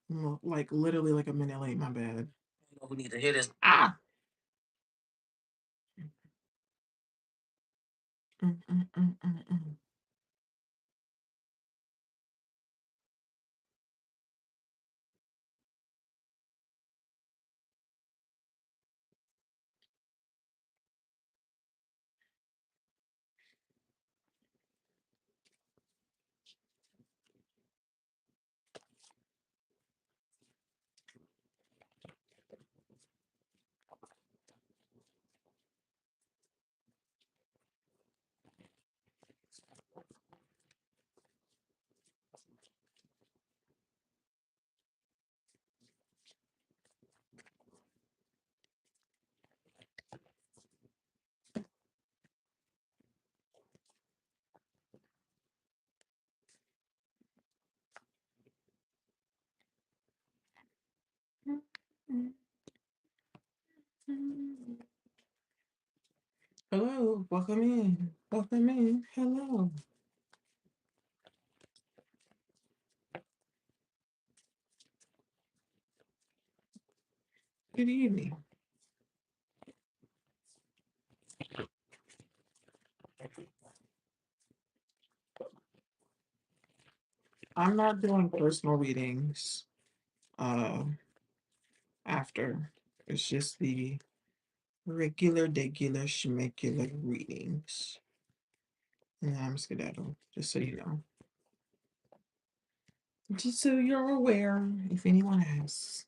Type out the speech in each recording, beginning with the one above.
Like literally like a minute late. My bad. We need to hear this. Ah. Mm, mm, mm, mm, mm. Hello, welcome in. Welcome in. Hello. Good evening. I'm not doing personal readings uh after. It's just the regular schmegular readings. And I'm skedaddle, just so you know. Just so you're aware, if anyone asks.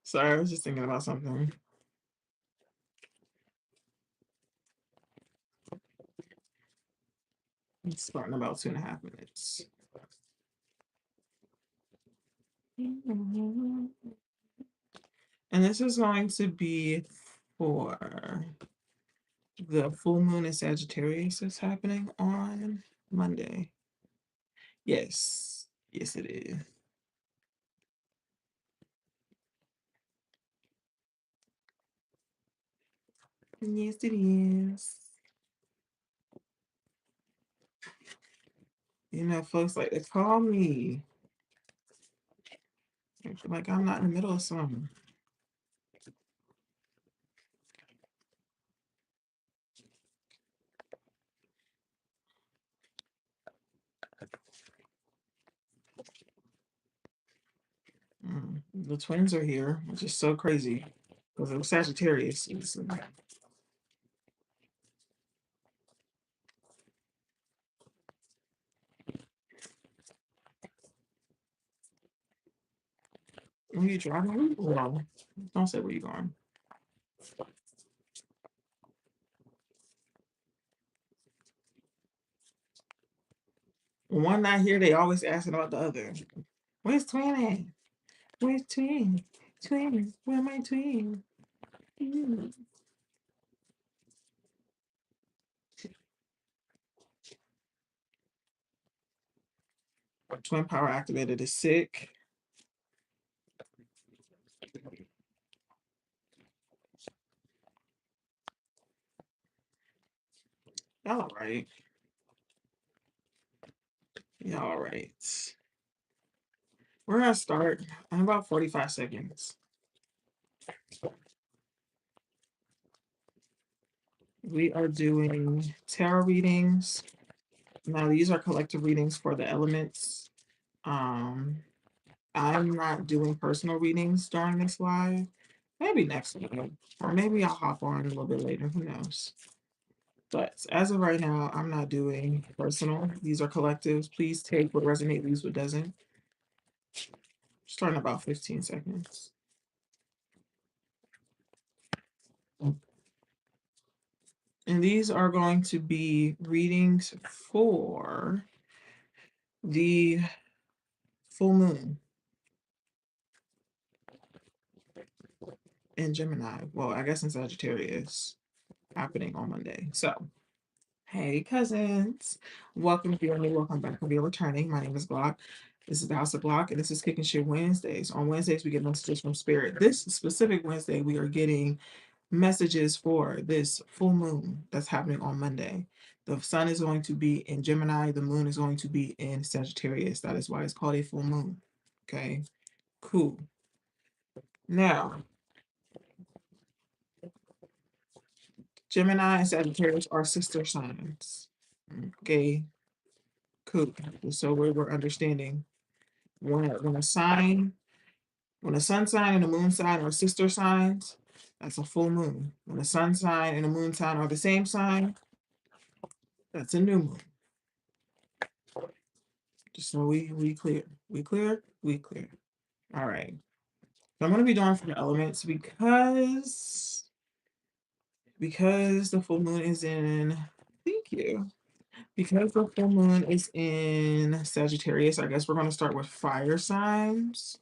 Sorry, I was just thinking about something. It's starting about 2.5 minutes. And this is going to be for the full moon in Sagittarius that's happening on Monday. Yes. Yes, it is. Yes, it is. You know, folks like to call me. Like I'm not in the middle of something. The twins are here, which is so crazy because it was Sagittarius. Where you driving? Where you going? Don't say where you going. When one not here, they always asking about the other. Where's twin at? Where's twin? Twin, where my twin? Mm. Twin power activated is sick. Y'all all right. Y'all all right. We're gonna start in about 45 seconds. We are doing tarot readings. Now these are collective readings for the elements. Um, I'm not doing personal readings during this live. Maybe next week, or maybe I'll hop on a little bit later. Who knows? But as of right now, I'm not doing personal. These are collectives. Please take what resonates, leaves what doesn't. Starting in about 15 seconds. And these are going to be readings for the full moon in Gemini. Well, I guess in Sagittarius. happening on Monday. So, hey, cousins. Welcome if you're new. Welcome back if you're returning. My name is Glock. This is the House of Glock, and this is Kickin Shit Wednesdays. On Wednesdays, we get messages from Spirit. This specific Wednesday, we are getting messages for this full moon that's happening on Monday. The sun is going to be in Gemini, the moon is going to be in Sagittarius. That is why it's called a full moon. Okay, cool. Now, Gemini and Sagittarius are sister signs. Okay, cool. So we're understanding when a sign, when a sun sign and a moon sign are sister signs, that's a full moon. When a sun sign and a moon sign are the same sign, that's a new moon. Just so we clear. We clear? We clear. All right. So I'm gonna be doing for the elements because the full moon is in, thank you. Because the full moon is in Sagittarius, I guess we're gonna start with fire signs.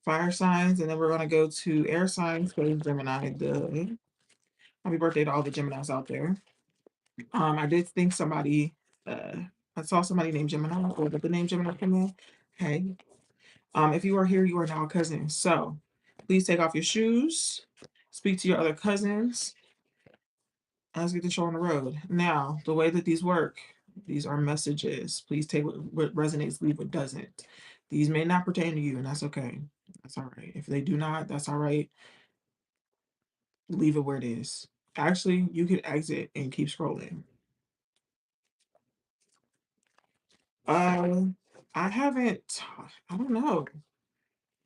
Fire signs, and then we're gonna go to air signs because Gemini, the happy birthday to all the Geminis out there. I did think somebody I saw somebody named Gemini or with the name Gemini come in. Hey. If you are here, you are now a cousin. So please take off your shoes, speak to your other cousins, and let's get the show on the road. Now, the way that these work, these are messages. Please take what resonates, leave what doesn't. These may not pertain to you, and that's okay. That's all right. If they do not, that's all right. Leave it where it is. Actually, you can exit and keep scrolling. Um, I haven't, I don't know.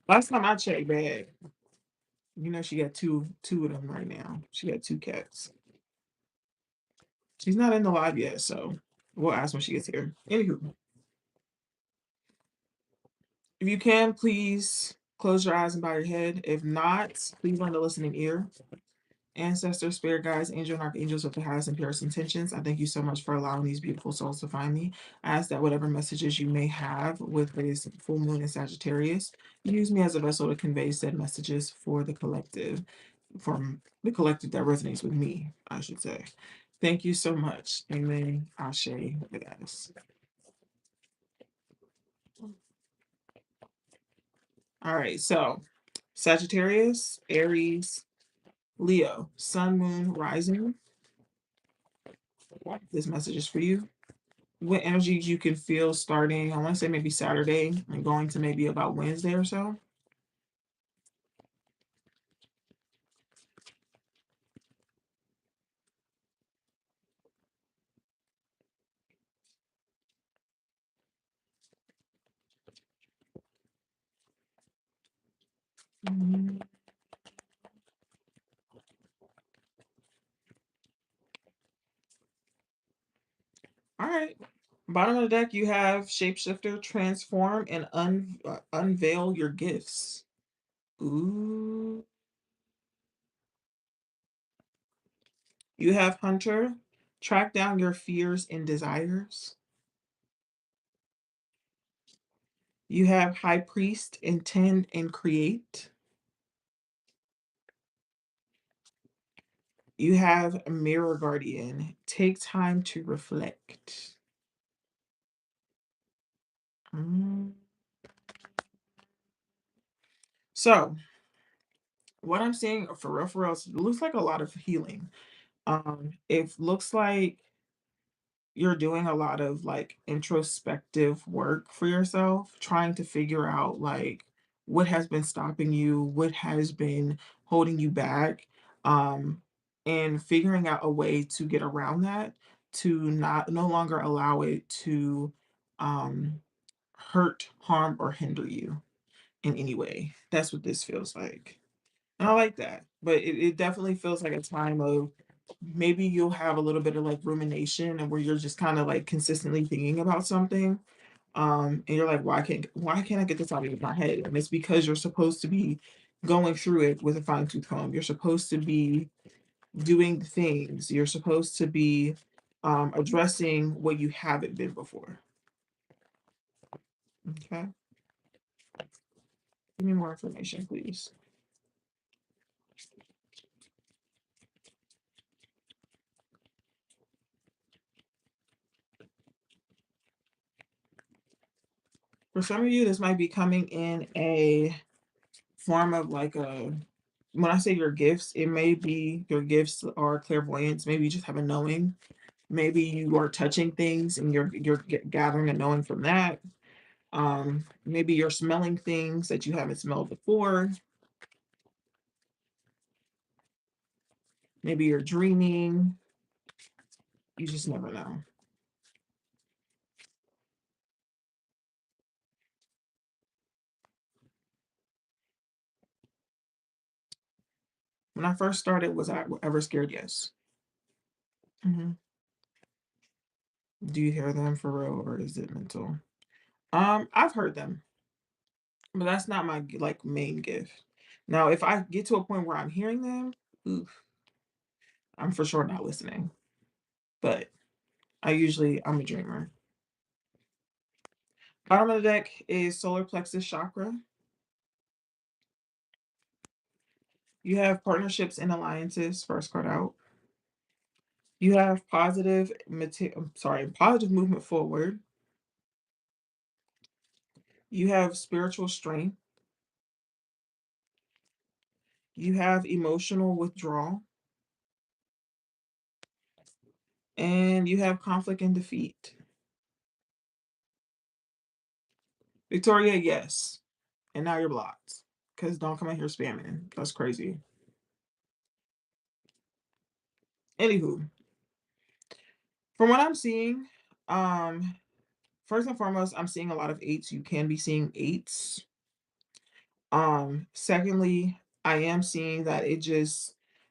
Last time I checked, bad. You know, she got two of them right now. She got two cats. She's not in the live yet, so we'll ask when she gets here. Anywho, if you can, please close your eyes and bow your head. If not, please lend a listening ear. Ancestors, spirit guides, angel and archangels with the highest and purest intentions, I thank you so much for allowing these beautiful souls to find me. I ask that whatever messages you may have with this full moon in Sagittarius, use me as a vessel to convey said messages for the collective, from the collective that resonates with me, I should say. Thank you so much. Amen. Ashe. Yes. All right. So, Sagittarius, Aries, Leo, Sun, Moon, Rising. This message is for you. What energies you can feel starting, I want to say maybe Saturday and going to maybe about Wednesday or so? Mhm. All right. Bottom of the deck, you have Shapeshifter, Transform, and Unveil Your Gifts. Ooh. You have Hunter, Track Down Your Fears and Desires. You have High Priest, Intend and Create. You have Mirror Guardian, Take Time to Reflect. Mm. So, what I'm seeing for real, it looks like a lot of healing. It looks like you're doing a lot of like introspective work for yourself, trying to figure out like what has been stopping you, what has been holding you back, um, and figuring out a way to get around that, to not no longer allow it to um, hurt, harm, or hinder you in any way. That's what this feels like. And I like that. But it definitely feels like a time of maybe you'll have a little bit of like rumination and where you're just kind of like consistently thinking about something. And you're like, why can't I get this out of my head? And it's because you're supposed to be going through it with a fine tooth comb. You're supposed to be doing the things. You're supposed to be addressing what you haven't been before. Okay. Give me more information, please. For some of you, this might be coming in a form of like a, when I say your gifts, it may be your gifts are clairvoyance. Maybe you just have a knowing. Maybe you are touching things and you're gathering a knowing from that. Maybe you're smelling things that you haven't smelled before. Maybe you're dreaming. You just never know. When I first started, was I ever scared? Yes. Hmm. Do you hear them for real or is it mental? I've heard them, but that's not my like main gift. Now, if I get to a point where I'm hearing them, oof, I'm for sure not listening. But I'm a dreamer. Bottom of the deck is solar plexus chakra. You have partnerships and alliances, first card out. You have positive movement forward. You have spiritual strength. You have emotional withdrawal. And you have conflict and defeat. Victoria, yes. And now you're blocked. Because don't come in here spamming. That's crazy. Anywho, from what I'm seeing, um, first and foremost, I'm seeing a lot of eights. You can be seeing eights. Secondly, I am seeing that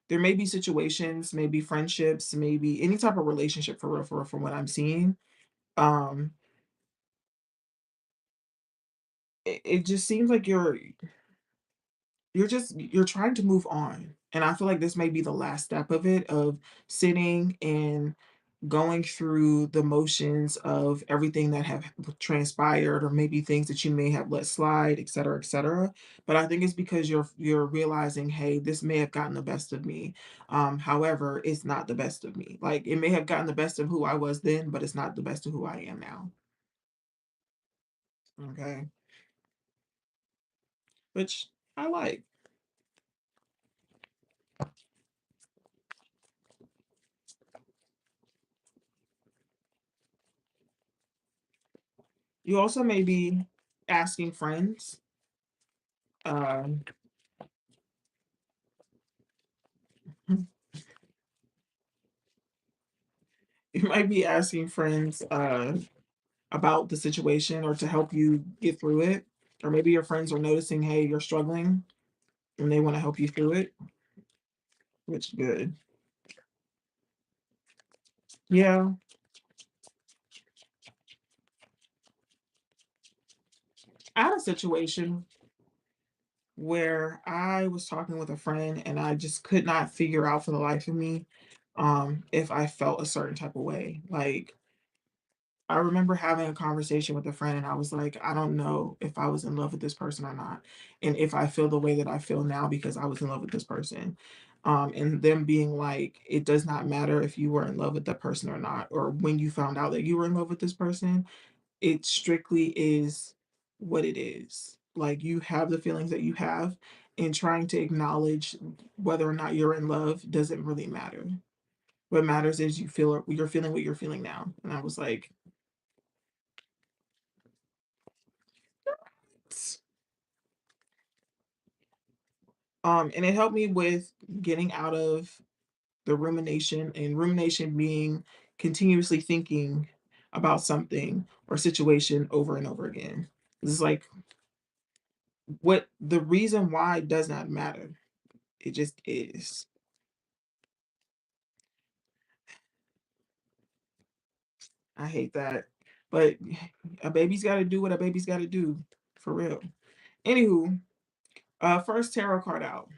there may be situations, maybe friendships, maybe any type of relationship for real, from what I'm seeing. Um, it just seems like you're trying to move on. And I feel like this may be the last step of it, of sitting and going through the motions of everything that have transpired, or maybe things that you may have let slide, et cetera, et cetera. But I think it's because you're realizing, hey, this may have gotten the best of me. However, it's not the best of me. Like it may have gotten the best of who I was then, but it's not the best of who I am now. Okay. Which I like. You also may be asking friends. Um, you might be asking friends about the situation or to help you get through it. Or maybe your friends are noticing, hey, you're struggling and they want to help you through it, which good. Yeah. I had a situation where I was talking with a friend and I just could not figure out for the life of me if I felt a certain type of way. Like I remember having a conversation with a friend and I was like, I don't know if I was in love with this person or not. And if I feel the way that I feel now because I was in love with this person. And them being like, it does not matter if you were in love with that person or not, or when you found out that you were in love with this person, it strictly is what it is. Like you have the feelings that you have, and trying to acknowledge whether or not you're in love doesn't really matter. What matters is you're feeling what you're feeling now. And I was like, and it helped me with getting out of the rumination, and rumination being continuously thinking about something or situation over and over again. It's like what the reason why does not matter. It just is. I hate that. But a baby's gotta do what a baby's gotta do. For real. Anywho, first tarot card out.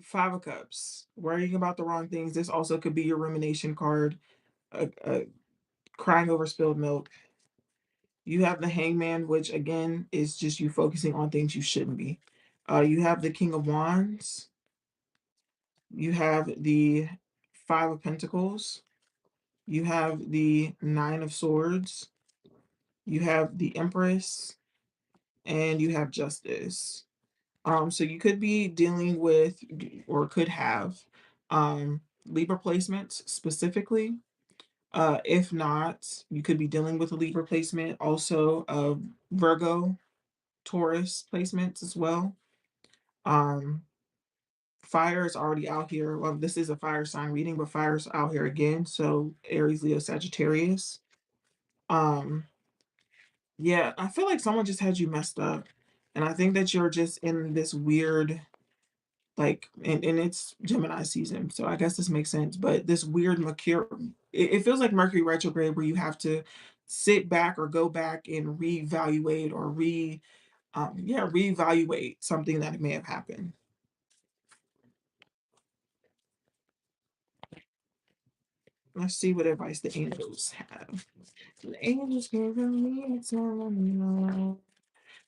Five of Cups. Worrying about the wrong things. This also could be your rumination card. Crying over spilled milk. You have the Hangman, which again is just you focusing on things you shouldn't be. You have the King of Wands. You have the Five of Pentacles. You have the Nine of Swords. You have the Empress, and you have Justice. So you could be dealing with or could have Libra placements specifically. If not, you could be dealing with a Libra placement, also Virgo, Taurus placements as well. Um, Fire is already out here. Well, this is a fire sign reading, but fire's out here again. So Aries, Leo, Sagittarius. Um, yeah, I feel like someone just had you messed up. And I think that you're just in this weird, like, and it's Gemini season. So I guess this makes sense. But this weird Mercury, it feels like Mercury retrograde where you have to sit back or go back and reevaluate or reevaluate something that may have happened. Let's see what advice the angels have. The angels giving me telling me no.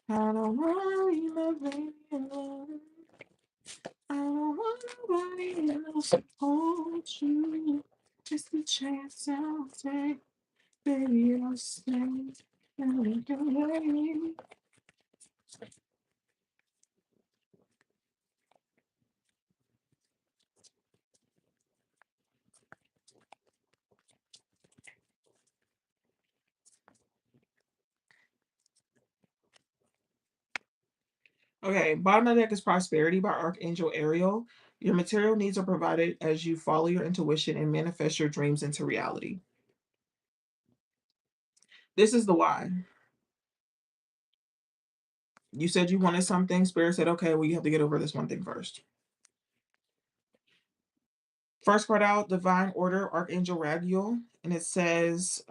I don't worry, my baby alone. I don't want nobody else to hold you. Just the chance I'll take, baby, I'll stay. And we can wait. Okay, bottom of the deck is Prosperity by Archangel Ariel. Your material needs are provided as you follow your intuition and manifest your dreams into reality. This is the why. You said you wanted something. Spirit said, okay, well, you have to get over this one thing first. First card out, Divine Order, Archangel Raguel. And it says,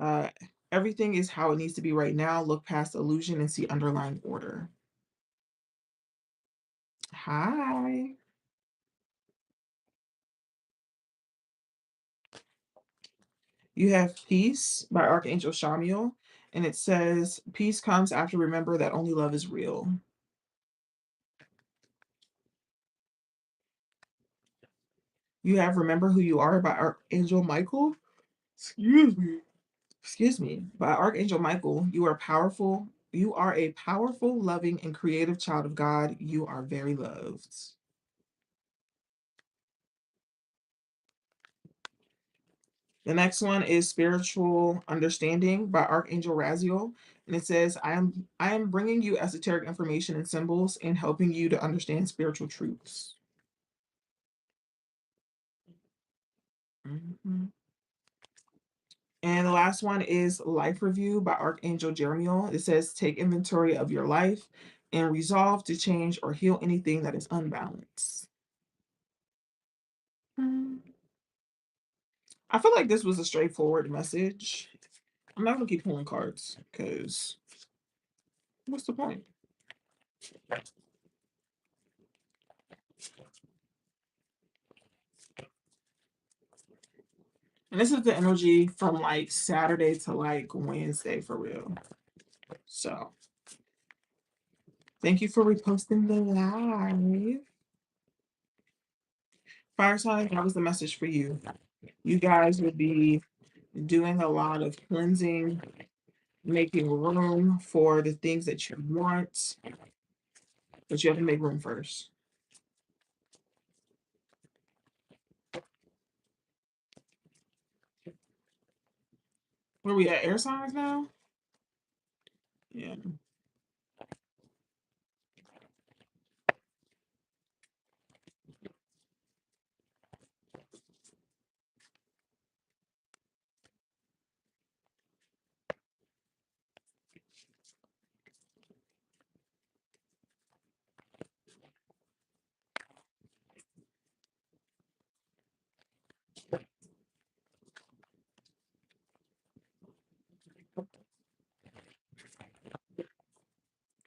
everything is how it needs to be right now. Look past illusion and see underlying order. Hi. You have Peace by Archangel Shamiel. And it says, peace comes after remember that only love is real. You have Remember Who You Are by Archangel Michael. Excuse me. Excuse me. By Archangel Michael, you are powerful. You are a powerful, loving, and creative child of God. You are very loved. The next one is Spiritual Understanding by Archangel Raziel. And it says, I am bringing you esoteric information and symbols and helping you to understand spiritual truths. Mhm. And the last one is Life Review by Archangel Jeremiel. It says, take inventory of your life and resolve to change or heal anything that is unbalanced. Mm. I feel like this was a straightforward message. I'm not going to keep pulling cards because what's the point? And this is the energy from like Saturday to like Wednesday for real. So thank you for reposting the live. Fire sign, that was the message for you. You guys would be doing a lot of cleansing, making room for the things that you want, but you have to make room first. Where we at? Air signs now? Yeah.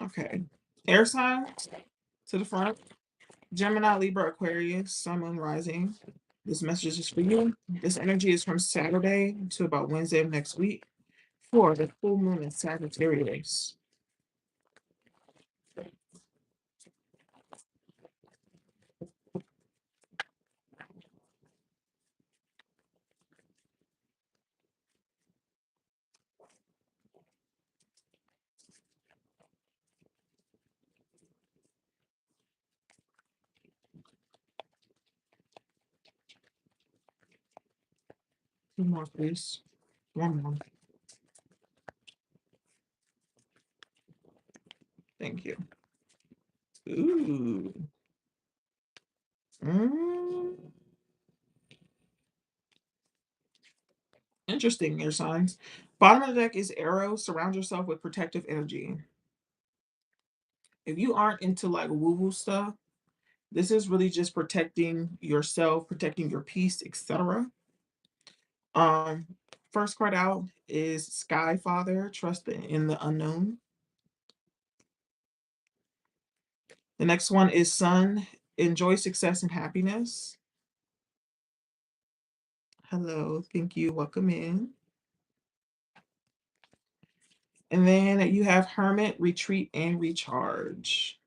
Okay. Air signs to the front. Gemini, Libra, Aquarius, Sun, Moon, Rising. This message is for you. This energy is from Saturday to about Wednesday of next week for the full moon in Sagittarius. Two more, please. One more. Thank you. Ooh. Mm. Interesting, your signs. Bottom of the deck is arrow. Surround yourself with protective energy. If you aren't into like woo-woo stuff, this is really just protecting yourself, protecting your peace, etc. Um, First card out is Sky Father, trust in the unknown. The next one is Sun, enjoy success and happiness. Hello, thank you, welcome in. And then you have Hermit, retreat and recharge.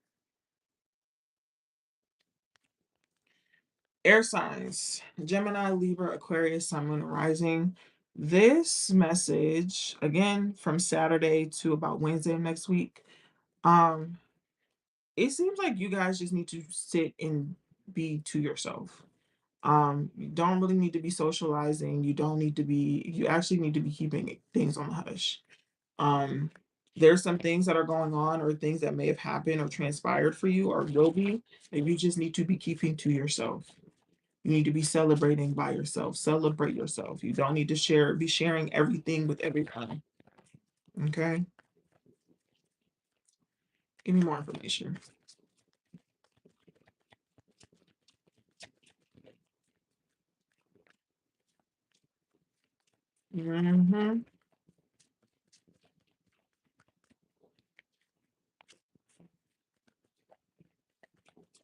Air signs, Gemini, Libra, Aquarius, Sun, Moon, Rising. This message, again, from Saturday to about Wednesday of next week, um, it seems like you guys just need to sit and be to yourself. You don't really need to be socializing. You don't need to be, you actually need to be keeping things on the hush. Um, there's some things that are going on or things that may have happened or transpired for you or will be that you just need to be keeping to yourself. You need to be celebrating by yourself. Celebrate yourself. You don't need to be sharing everything with everyone. Okay? Give me more information. Mm-hmm.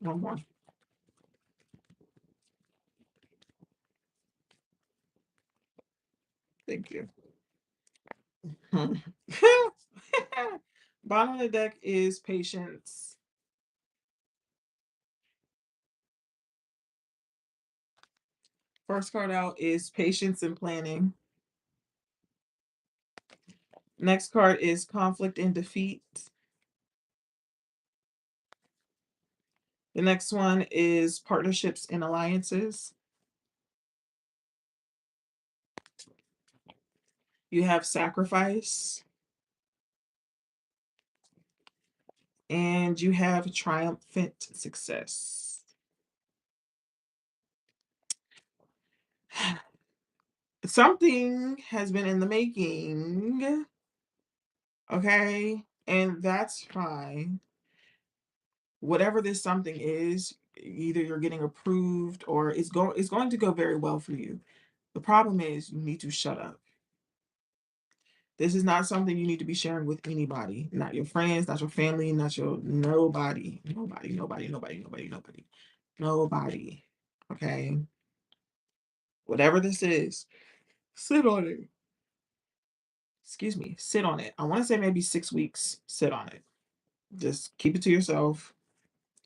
One more. Thank you. Bottom of the deck is patience. First card out is patience and planning. Next card is conflict and defeat. The next one is partnerships and alliances. You have sacrifice and you have triumphant success. Something has been in the making, okay? And that's fine. Whatever this something is, either you're getting approved or it's going to go very well for you. The problem is you need to shut up. This is not something you need to be sharing with anybody, not your friends, not your family, not your nobody, nobody, nobody, nobody, nobody, nobody, nobody. Okay? Whatever this is, sit on it. Excuse me, sit on it. I want to say maybe 6 weeks, sit on it. Just keep it to yourself.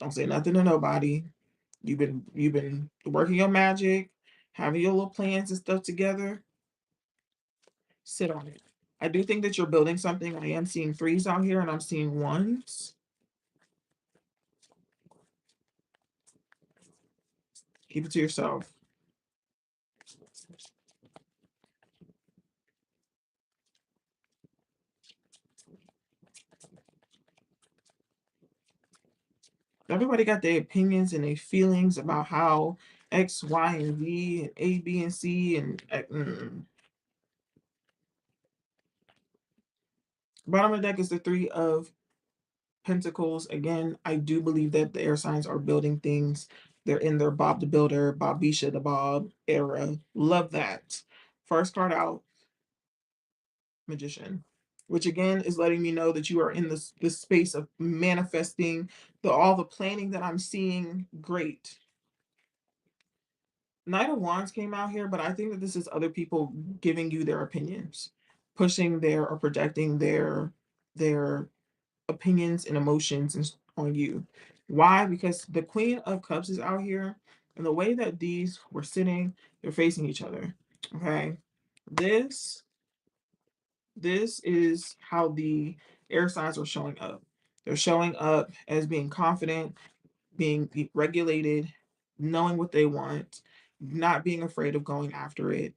Don't say nothing to nobody. You've been working your magic, having your little plans and stuff together. Sit on it. I do think that you're building something. I am seeing threes out here and I'm seeing ones. Keep it to yourself. Everybody got their opinions and their feelings about how X, Y, and Z, and A, B, and C, and bottom of the deck is the Three of Pentacles. Again, I do believe that the air signs are building things. They're in their Bob the Builder, Bobisha the Bob era. Love that. First card out, Magician, which again is letting me know that you are in this space of manifesting all the planning that I'm seeing. Great. Knight of Wands came out here, but I think that this is other people giving you their opinions, pushing their or projecting their opinions and emotions on you. Why? Because the Queen of Cups is out here, and the way that these were sitting, they're facing each other. Okay, this this is how the air signs are showing up. They're showing up as being confident, being regulated, knowing what they want, not being afraid of going after it,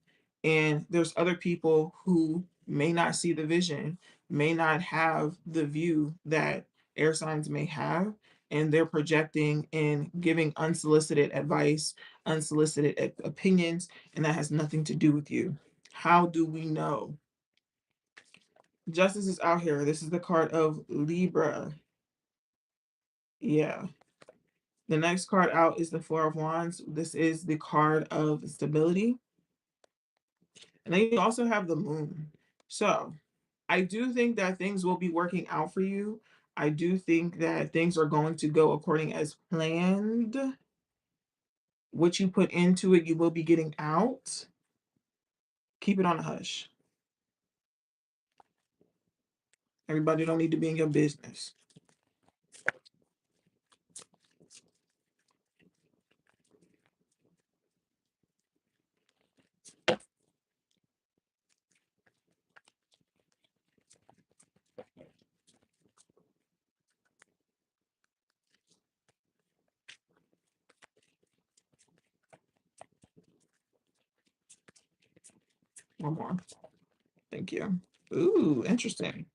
And there's other people who may not see the vision, may not have the view that air signs may have, and they're projecting and giving unsolicited advice, unsolicited opinions, and that has nothing to do with you. How do we know? Justice is out here. This is the card of Libra. Yeah. The next card out is the Four of Wands. This is the card of stability. And then you also have the Moon. So I do think that things will be working out for you. I do think that things are going to go according as planned. What you put into it, you will be getting out. Keep it on a hush. Everybody don't need to be in your business. One more. Thank you. Ooh, interesting.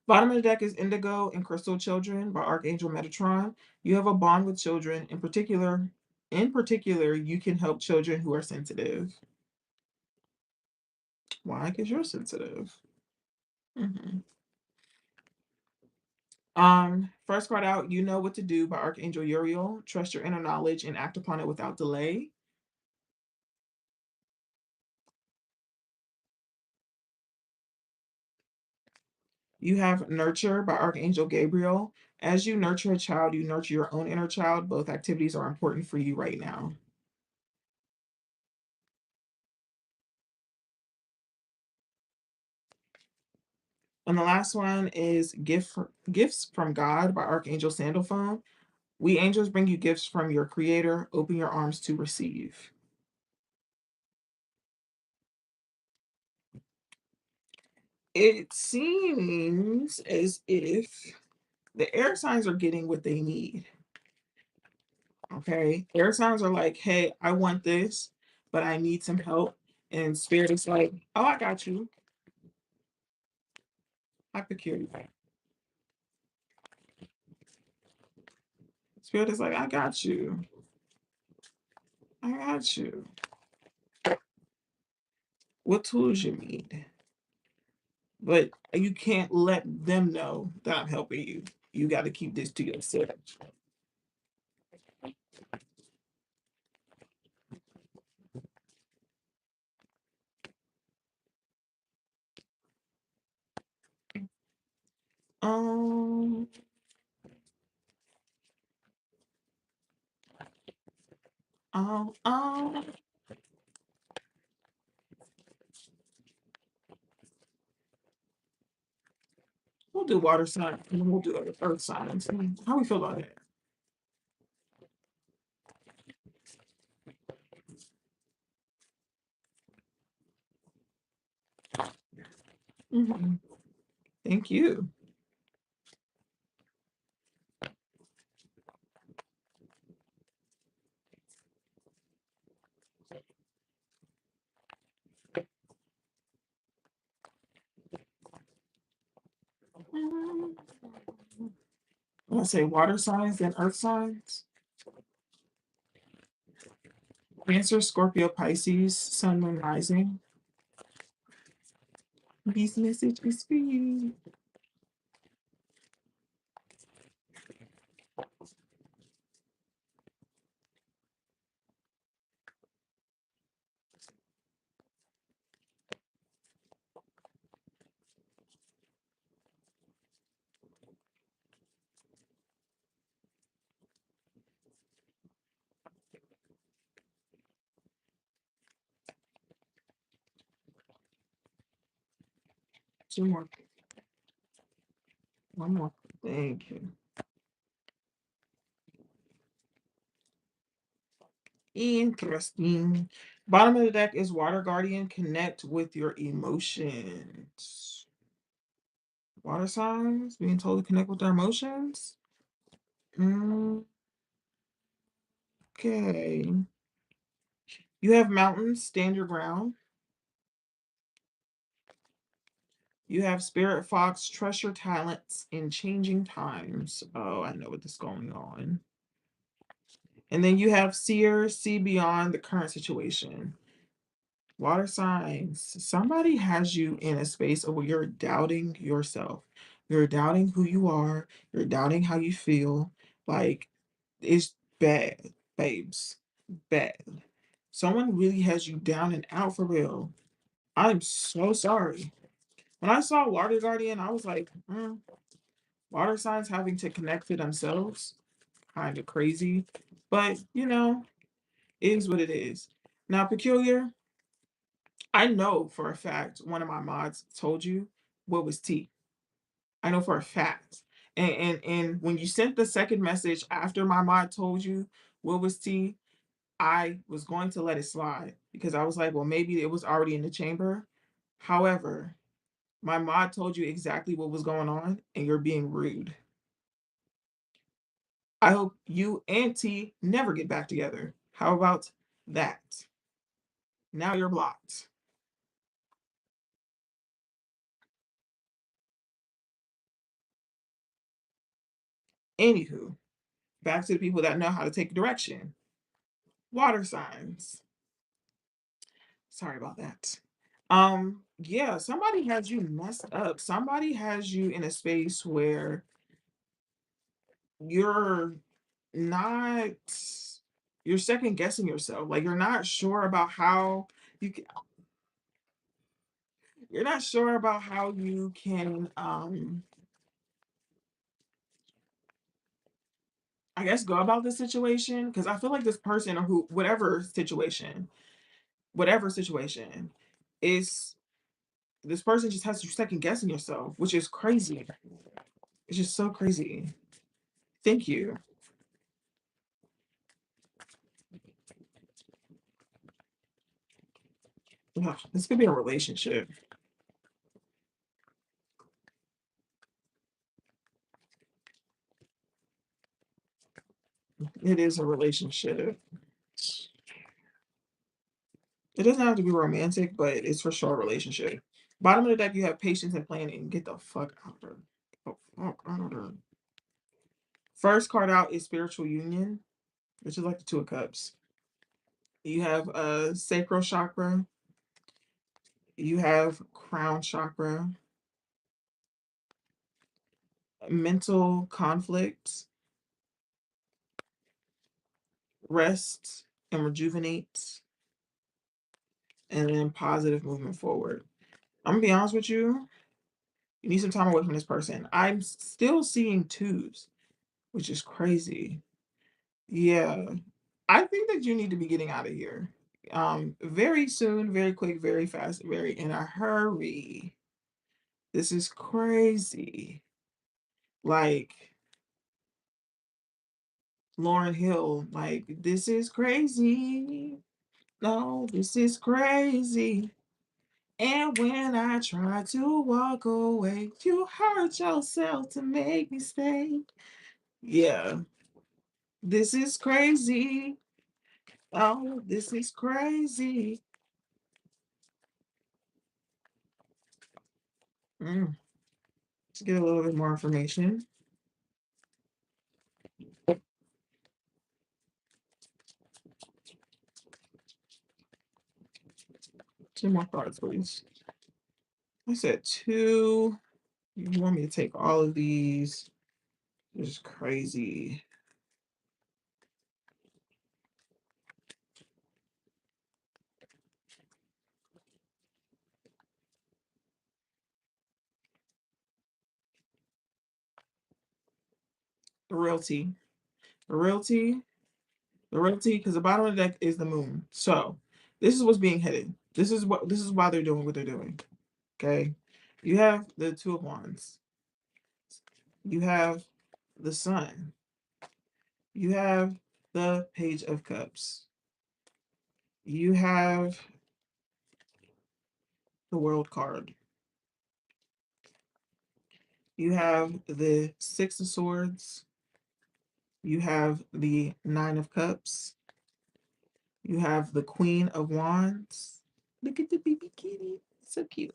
Bottom of the deck is Indigo and Crystal Children by Archangel Metatron. You have a bond with children. In particular, you can help children who are sensitive. Why? Because you're sensitive. Mhm. First card out, You Know What to Do by Archangel Uriel. Trust your inner knowledge and act upon it without delay. You have Nurture by Archangel Gabriel. As you nurture a child, you nurture your own inner child. Both activities are important for you right now. And the last one is Gifts from God by Archangel Sandalphone. We angels bring you gifts from your creator. Open your arms to receive. It seems as if the air signs are getting what they need. Okay. Air signs are like, hey, I want this, but I need some help. And spirit is like, oh, I got you. I procure you. Spirit is like, I got you. I got you. What tools you need? But you can't let them know that I'm helping you. You got to keep this to yourself. Um, um, um, we'll do water sign and then we'll do earth signs. How we feel about that? Mhm. Thank you. Um, I say water signs, then earth signs. Cancer, Scorpio, Pisces, Sun, Moon, Rising. This message is for you. Two more. One more. Thank you. Interesting. Bottom of the deck is Water Guardian. Connect with your emotions. Water signs being told to connect with their emotions. Mm, okay. You have mountains. Stand your ground. You have Spirit Fox, trust your talents in changing times. Oh, I know what is going on. And then you have Seer, see beyond the current situation. Water signs. Somebody has you in a space where you're doubting yourself. You're doubting who you are. You're doubting how you feel. Like, it's bad, babes. Bad. Someone really has you down and out for real. I'm so sorry. When I saw Water Guardian, I was like, water signs having to connect to themselves, kind of crazy. But, it is what it is. Now, Peculiar, I know for a fact one of my mods told you what was tea. I know for a fact. And when you sent the second message after my mod told you what was tea, I was going to let it slide because I was like, well, maybe it was already in the chamber. However, my mod told you exactly what was going on and you're being rude. I hope you and T never get back together. How about that? Now you're blocked. Anywho, back to the people that know how to take direction. Water signs. Sorry about that. Yeah, somebody has you messed up. Somebody has you in a space where you're not you're second guessing yourself. Like you're not sure about how you can, you're not sure about how you can I guess go about this situation because I feel like this person or who whatever situation is this person just has you second guessing yourself, which is crazy. It's just so crazy. Thank you. Ugh, this could be a relationship. It is a relationship. It doesn't have to be romantic, but it's for sure a relationship. Bottom of the deck, you have patience and planning. Get the fuck out of there. Get the fuck out of there. First card out is spiritual union, which is like the Two of Cups. You have sacral chakra. You have crown chakra. Mental conflict, rest and rejuvenate, and then positive movement forward. I'm gonna be honest with you. You need some time away from this person. I'm still seeing twos, which is crazy. Yeah. I think that you need to be getting out of here. Very soon, very quick, very fast, very in a hurry. This is crazy. Like Lauren Hill, like, this is crazy. No, this is crazy. And when I try to walk away, you hurt yourself to make me stay. Yeah, this is crazy. Oh, this is crazy. Mm. Let's get a little bit more information. Two more cards, please. I said two. You want me to take all of these? This is crazy. The realty. The realty. The realty, because the bottom of the deck is the moon. So this is what's being hidden. This is why they're doing what they're doing. Okay. You have the Two of Wands. You have the Sun. You have the Page of Cups. You have the World card. You have the Six of Swords. You have the Nine of Cups. You have the Queen of Wands. Look at the baby kitty. So cute.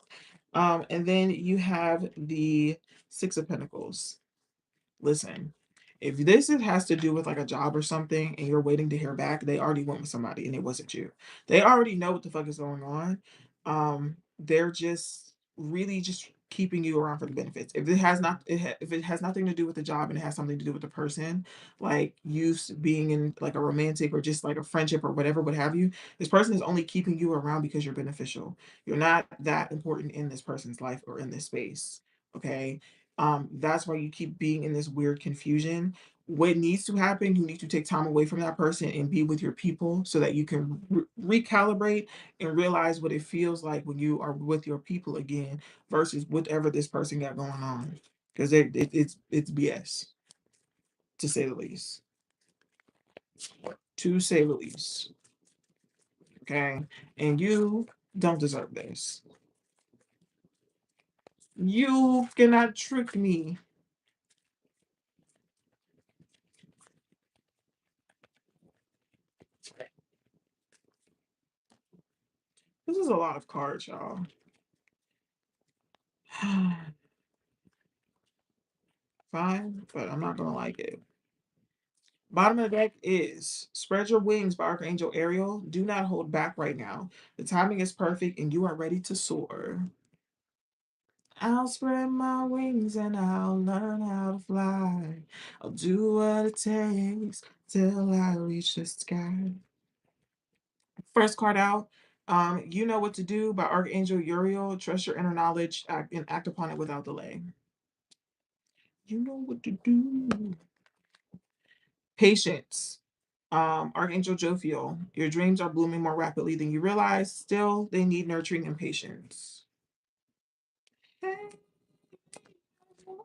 And then you have the Six of Pentacles. Listen, if has to do with like a job or something and you're waiting to hear back, they already went with somebody and it wasn't you. They already know what the fuck is going on. They're just really just keeping you around for the benefits. If it has not, if it has nothing to do with the job and it has something to do with the person, like being in like a romantic or just like a friendship or whatever, what have you, this person is only keeping you around because you're beneficial. You're not that important in this person's life or in this space. Okay, that's why you keep being in this weird confusion. What needs to happen, you need to take time away from that person and be with your people so that you can recalibrate and realize what it feels like when you are with your people again versus whatever this person got going on, because it's BS, to say the least. To say the least. Okay, and you don't deserve this. You cannot trick me. This is a lot of cards, y'all. Fine, but I'm not gonna like it. Bottom of the deck is Spread Your Wings by Archangel Ariel. Do not hold back right now. The timing is perfect and you are ready to soar. I'll spread my wings and I'll learn how to fly. I'll do what it takes till I reach the sky. First card out. You Know What to Do by Archangel Uriel. Trust your inner knowledge and act upon it without delay. You know what to do. Patience. Archangel Jophiel, your dreams are blooming more rapidly than you realize. Still, they need nurturing and patience. Hey,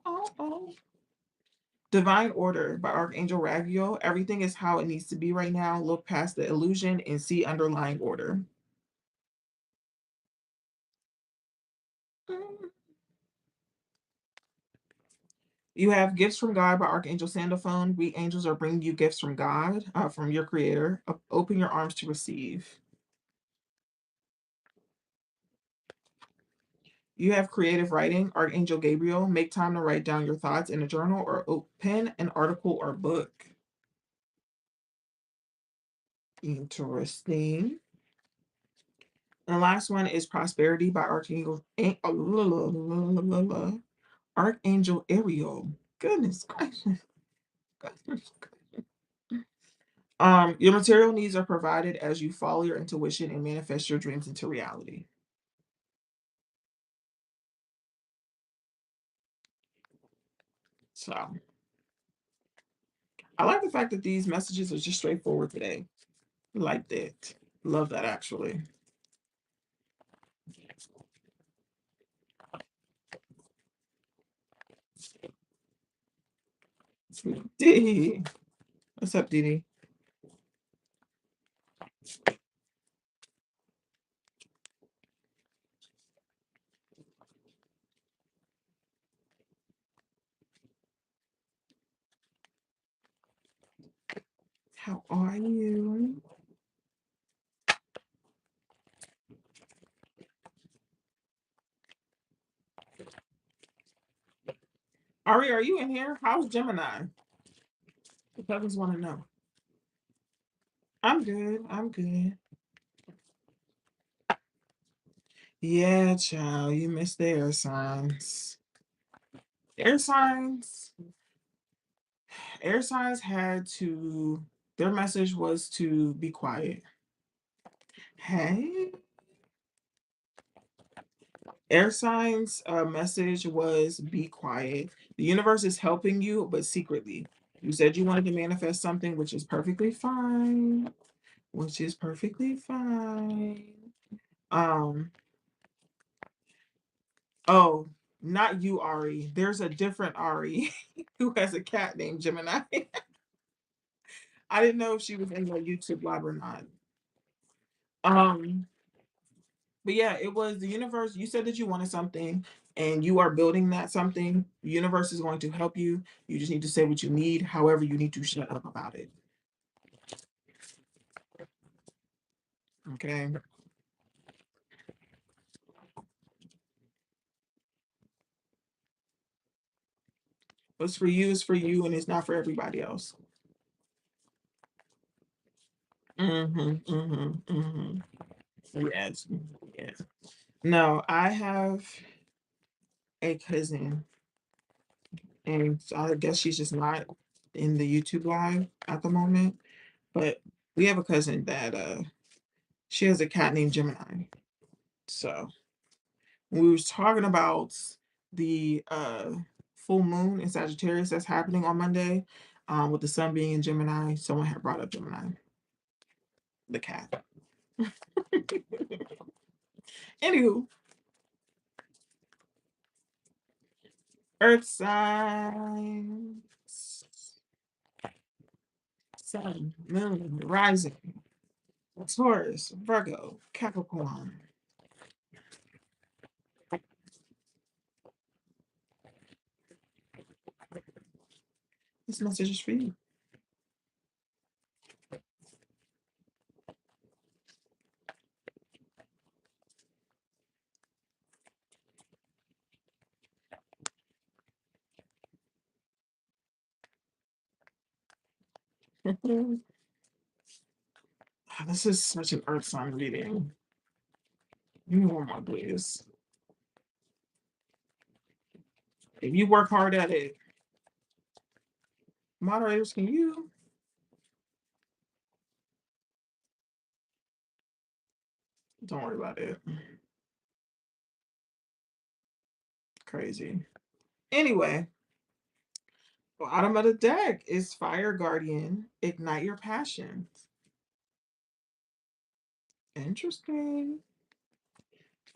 oh, oh. Divine Order by Archangel Raguel. Everything is how it needs to be right now. Look past the illusion and see underlying order. You have Gifts from God by Archangel Sandalphone. We angels are bringing you gifts from God, from your creator. Open your arms to receive. You have creative writing, Archangel Gabriel. Make time to write down your thoughts in a journal or pen an article or book. Interesting. And the last one is Prosperity by Archangel Ariel. Goodness gracious. Your material needs are provided as you follow your intuition and manifest your dreams into reality. So I like the fact that these messages are just straightforward today. Like that. Love that actually. Dee. What's up, Dee? How are you? Ari, are you in here? How's Gemini? The others want to know. I'm good. I'm good. Yeah, child, you missed the air signs. Air signs, air signs had to, their message was to be quiet. Hey, air signs message was be quiet. The universe is helping you, but secretly. You said you wanted to manifest something, which is perfectly fine. Which is perfectly fine. Um, oh, not you, Ari. There's a different Ari who has a cat named Gemini. I didn't know if she was in the YouTube live or not. Um, but yeah, it was the universe. You said that you wanted something and you are building that something. The universe is going to help you. You just need to say what you need. However, you need to shut up about it. Okay. What's for you, and it's not for everybody else. Mm-hmm. Yes. Yes. No, I have a cousin, and I guess she's just not in the YouTube live at the moment. But we have a cousin that she has a cat named Gemini. So we was talking about the full moon in Sagittarius that's happening on Monday, with the sun being in Gemini. Someone had brought up Gemini, the cat. Anywho, Earth signs, Sun, Moon, Rising, Taurus, Virgo, Capricorn. This message is for you. This is such an Earth sign reading. Give me one more, please. If you work hard at it, moderators, can you? Don't worry about it. Crazy. Anyway, bottom of the deck is Fire Guardian. Ignite your passions. Interesting.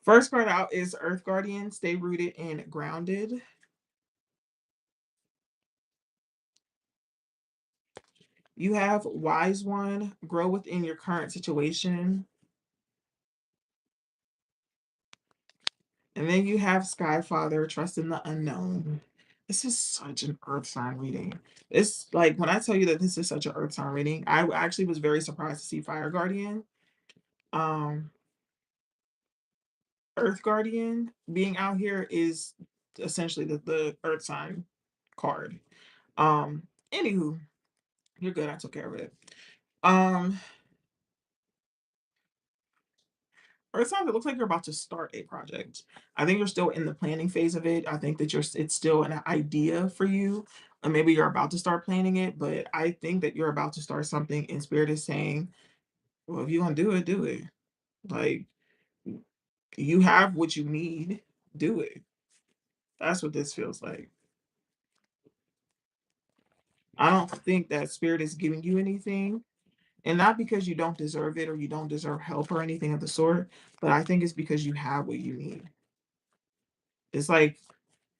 First card out is Earth Guardian. Stay rooted and grounded. You have Wise One. Grow within your current situation. And then you have Sky Father. Trust in the unknown. This is such an Earth sign reading. It's like when I tell you that this is such an Earth sign reading, I actually was very surprised to see Fire Guardian. Um, Earth Guardian being out here is essentially the Earth sign card. Um, Anywho, you're good. I took care of it. Um, Earth sign, it looks like you're about to start a project. I think you're still in the planning phase of it. I think that it's still an idea for you, or maybe you're about to start planning it. But I think that you're about to start something, and Spirit is saying, "Well, if you're gonna do it, do it. Like you have what you need. Do it." That's what this feels like. I don't think that Spirit is giving you anything, and not because you don't deserve it or you don't deserve help or anything of the sort, but I think it's because you have what you need. It's like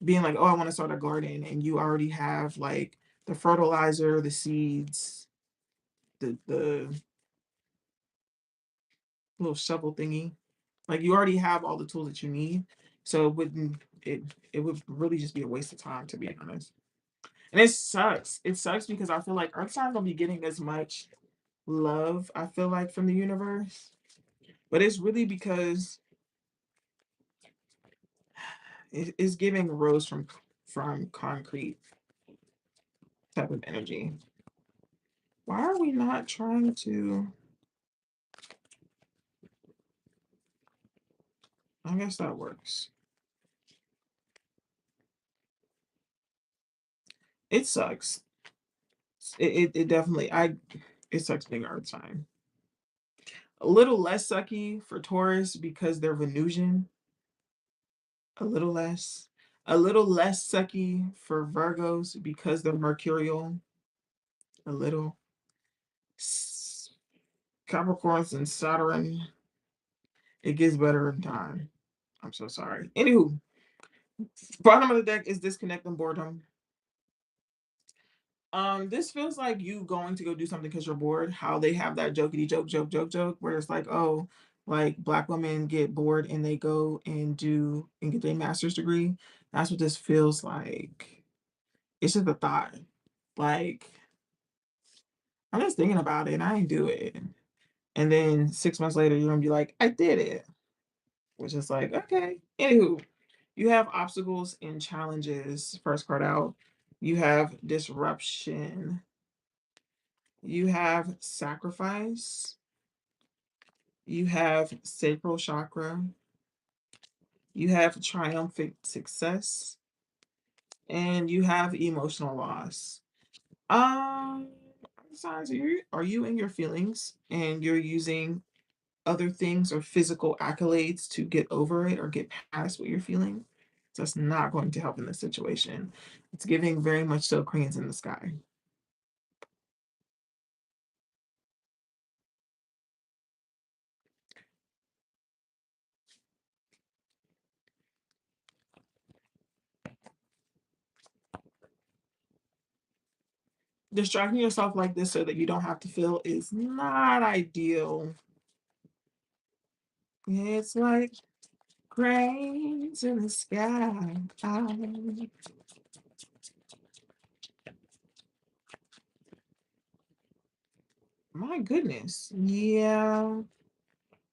being like, oh, I want to start a garden, and you already have like the fertilizer, the seeds, the little shovel thingy. Like you already have all the tools that you need. So it would really just be a waste of time, to be honest. And it sucks. It sucks because I feel like Earth signs don't be getting as much love, I feel like, from the universe. But it's really because it's giving rose from concrete type of energy. Why are we not trying to? I guess that works. It sucks. It definitely it sucks being Earth sign. A little less sucky for Taurus because they're Venusian. A little less. A little less sucky for Virgos because they're Mercurial. A little. Capricorns and Saturn. It gets better in time. I'm so sorry. Anywho, bottom of the deck is disconnect and boredom. This feels like you going to go do something because you're bored. How they have that jokey joke, where it's like, oh, like black women get bored and they go and do and get their master's degree. That's what this feels like. It's just a thought. Like, I'm just thinking about it and I ain't do it. And then 6 months later, you're gonna be like, I did it. Which is like, okay. Anywho, you have obstacles and challenges. First card out. You have disruption. You have sacrifice. You have sacral chakra. You have triumphant success. And you have emotional loss. Um, Signs, are you in your feelings and you're using other things or physical accolades to get over it or get past what you're feeling? So that's not going to help in this situation. It's giving very much so cranes in the sky. Distracting yourself like this so that you don't have to feel is not ideal. It's like cranes in the sky. My goodness. Yeah.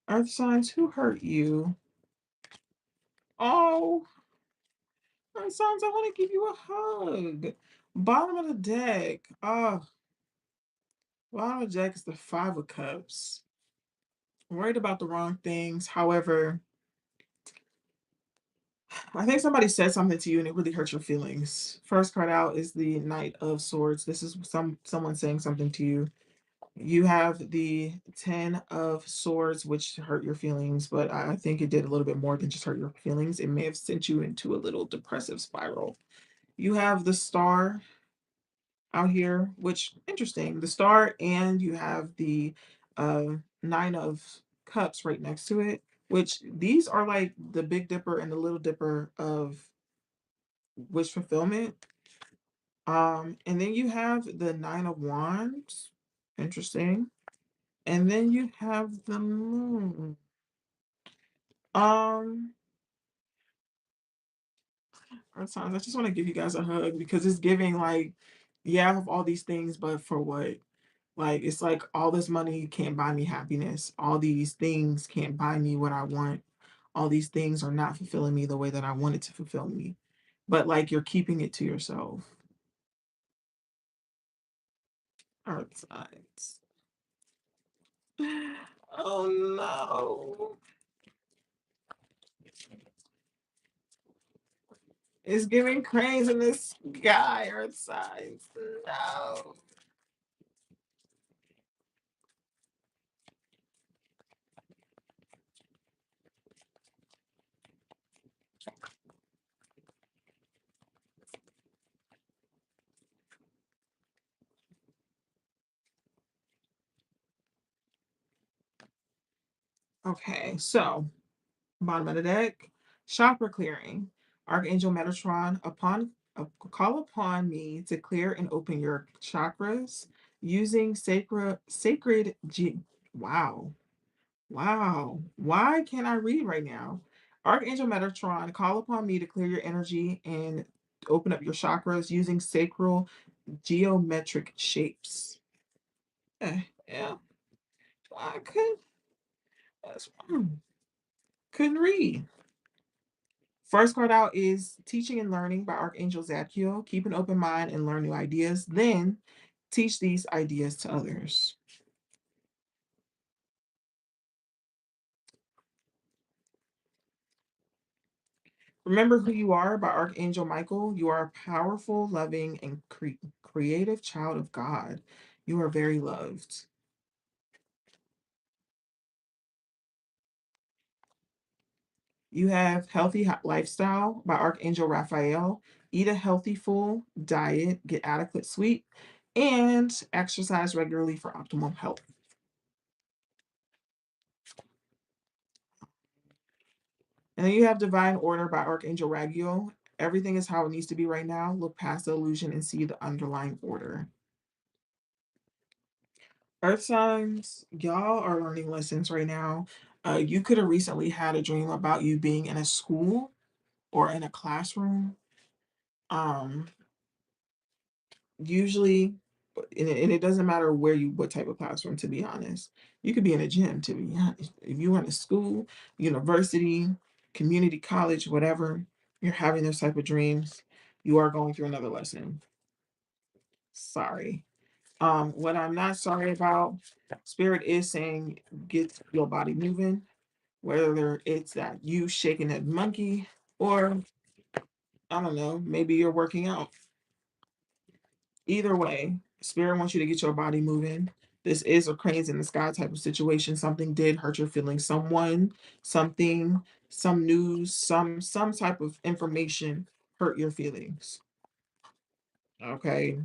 Earth signs, who hurt you? Oh, Earth signs, I want to give you a hug. Bottom of the deck. Oh, bottom of the deck is the Five of Cups. Worried about the wrong things. However, I think somebody said something to you and it really hurt your feelings. First card out is the Knight of Swords. This is someone saying something to you. You have the Ten of Swords, which hurt your feelings, but I think it did a little bit more than just hurt your feelings. It may have sent you into a little depressive spiral. You have the Star out here, which interesting. The Star, and you have the Nine of Cups right next to it, which these are like the Big Dipper and the Little Dipper of wish fulfillment. And then you have the Nine of Wands. Interesting. And then you have the moon. Um, Sometimes I just want to give you guys a hug because it's giving like, yeah, I have all these things, but for what? Like, it's like all this money can't buy me happiness. All these things can't buy me what I want. All these things are not fulfilling me the way that I want it to fulfill me. But like you're keeping it to yourself. Earth signs. Oh no. It's giving cranes in the sky, Earth signs. No. Okay, so bottom of the deck, chakra clearing. Archangel Metatron, call upon me to clear and open your chakras using sacred wow. Wow. Why can't I read right now? Archangel Metatron, call upon me to clear your energy and open up your chakras using sacral geometric shapes. Yeah, I that's, couldn't read. First card out is Teaching and Learning by Archangel Zadkiel. Keep an open mind and learn new ideas. Then teach these ideas to others. Remember who you are by Archangel Michael. You are a powerful, loving, and creative child of God. You are very loved. You have Healthy Lifestyle by Archangel Raphael. Eat a healthy, full diet, get adequate sleep, and exercise regularly for optimal health. And then you have Divine Order by Archangel Raguel. Everything is how it needs to be right now. Look past the illusion and see the underlying order. Earth signs, y'all are learning lessons right now. You could have recently had a dream about you being in a school or in a classroom. Um, Usually, and it doesn't matter what type of classroom, to be honest. You could be in a gym, to be honest. If you were in a school, university, community college, whatever, you're having those type of dreams, you are going through another lesson. Sorry. What I'm not sorry about, Spirit is saying get your body moving, whether it's that you shaking that monkey or I don't know, maybe you're working out. Either way, Spirit wants you to get your body moving. This is a cranes in the sky type of situation. Something did hurt your feelings. Someone, something, some news, some type of information hurt your feelings. Okay.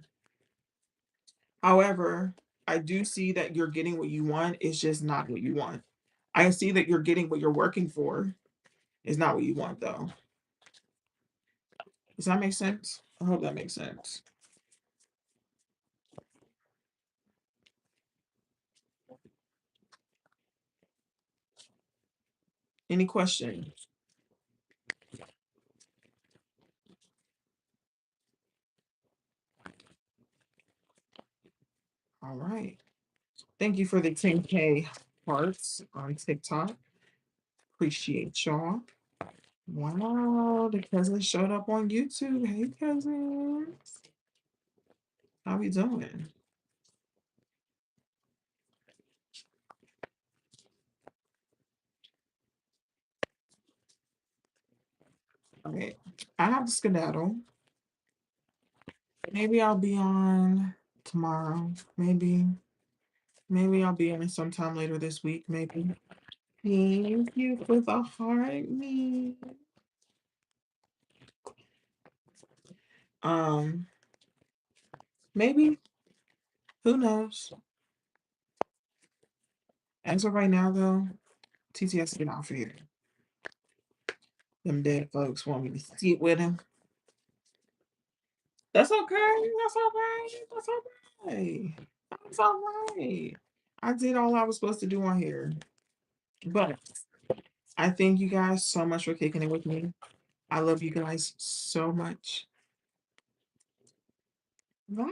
However, I do see that you're getting what you want. It's just not what you want. I see that you're getting what you're working for. It's not what you want though. Does that make sense? I hope that makes sense. Any questions? All right. Thank you for the 10K hearts on TikTok. Appreciate y'all. Wow, the cousin showed up on YouTube. Hey, cousins. How we doing? Okay. I have to skedaddle. Maybe I'll be on tomorrow. Maybe I'll be on sometime later this week. Maybe. Thank you for the heart, me. Um, maybe. Who knows? As of right now, though, TTS get off here. Them dead folks want me to sit with him. That's okay. That's all right. That's all right. That's all right. I did all I was supposed to do on here. But I thank you guys so much for kicking it with me. I love you guys so much. Bye.